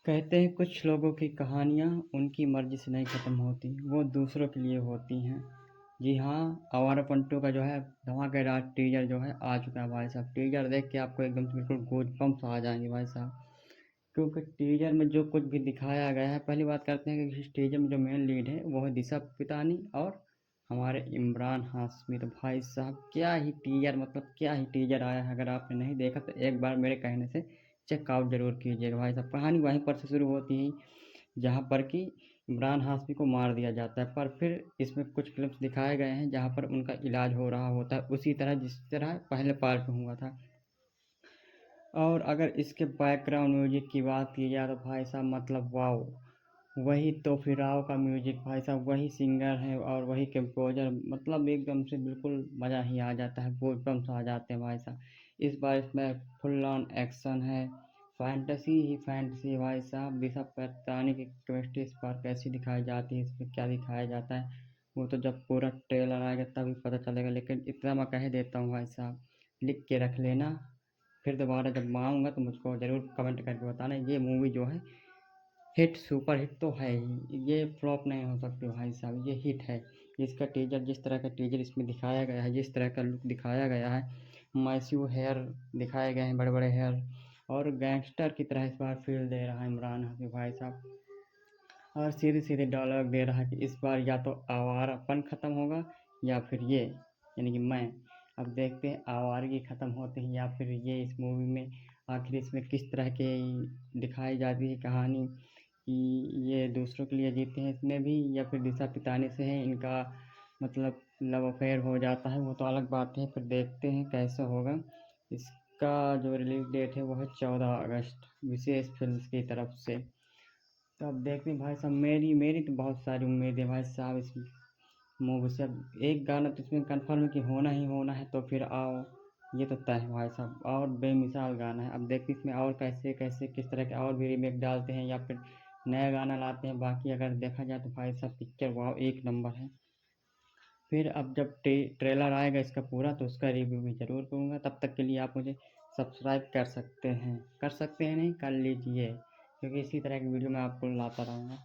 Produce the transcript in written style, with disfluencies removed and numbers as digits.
कहते हैं कुछ लोगों की कहानियाँ उनकी मर्ज़ी से नहीं ख़त्म होती, वो दूसरों के लिए होती हैं। जी हाँ, आवारा टू का जो है धमाकेदार टीज़र जो है आ चुका है भाई साहब। टीज़र देख के आपको एकदम से बिल्कुल गूज़बम्प्स आ जाएँगे भाई साहब। क्योंकि टीज़र में जो कुछ भी दिखाया गया है, पहली बात करते हैं कि इस टीज़र में जो मेन लीड है वो है दिशा पितानी और हमारे इमरान हाशमी। तो भाई साहब क्या ही टीज़र, मतलब क्या ही टीज़र आया है। अगर आपने नहीं देखा तो एक बार मेरे कहने से चेकआउट ज़रूर कीजिएगा भाई साहब। कहानी वहीं पर से शुरू होती है जहाँ पर कि इमरान हाशमी को मार दिया जाता है, पर फिर इसमें कुछ क्लिप्स दिखाए गए हैं जहाँ पर उनका इलाज हो रहा होता है उसी तरह जिस तरह पहले पार्ट में हुआ था। और अगर इसके बैकग्राउंड म्यूजिक की बात की जाए तो भाई साहब मतलब वाओ, वही तो फिराव का म्यूजिक भाई साहब, वही सिंगर है और वही कंपोजर, मतलब एकदम से बिल्कुल मज़ा ही आ जाता है, गूज़बम्प्स आ जाते हैं भाई साहब। इस बार इसमें फुल ऑन एक्शन है, फैंटेसी ही फैंटेसी है भाई साहब। दिशा पटानी की केमिस्ट्री इस बार कैसी दिखाई जाती है, इसमें क्या दिखाया जाता है, वो तो जब पूरा ट्रेलर आएगा तभी पता चलेगा। लेकिन इतना मैं कह देता हूँ भाई साहब, लिख के रख लेना, फिर दोबारा जब मैं आऊँगा तो मुझको ज़रूर कमेंट करके बताना। ये मूवी जो है हिट, सुपर हिट तो है ही, ये फ्लॉप नहीं हो सकती भाई साहब, ये हिट है। इसका टीजर, जिस तरह का टीजर इसमें दिखाया गया है, जिस तरह का लुक दिखाया गया है, मैसिव हेयर दिखाए गए हैं, बड़े बड़े हेयर, और गैंगस्टर की तरह इस बार फील दे रहा है इमरान हाशमी भाई साहब। और सीधे सीधे डायलॉग दे रहा है कि इस बार या तो आवारापन ख़त्म होगा या फिर ये, यानी कि मैं। अब देखते हैं आवारगी ख़त्म होते हैं या फिर ये इस मूवी में आखिर इसमें किस तरह के दिखाई जाती है कहानी, कि ये दूसरों के लिए जीते हैं इसमें भी या फिर दिशा पितानी से है इनका मतलब लव अफेयर हो जाता है, वो तो अलग बात है। फिर देखते हैं कैसा होगा। इसका जो रिलीज डेट है वो है 14 अगस्त, विशेष फिल्म्स की तरफ से। तो अब देखते हैं भाई साहब, मेरी मेरी तो बहुत सारी उम्मीद है भाई साहब इस मूवी से। अब एक गाना तो इसमें कन्फर्म है कि होना ही होना है, तो फिर आओ, ये तो तय है भाई साहब, और बेमिसाल गाना है। अब देखते हैं इसमें और कैसे कैसे किस तरह के और भी रीमेक डालते हैं या फिर नया गाना लाते हैं। बाकी अगर देखा जाए तो भाई साहब पिक्चर वाह एक नंबर है। फिर अब जब ट्रेलर आएगा इसका पूरा तो उसका रिव्यू भी ज़रूर करूँगा। तब तक के लिए आप मुझे सब्सक्राइब कर सकते हैं, नहीं कर लीजिए, क्योंकि इसी तरह की वीडियो मैं आपको लाता रहूँगा।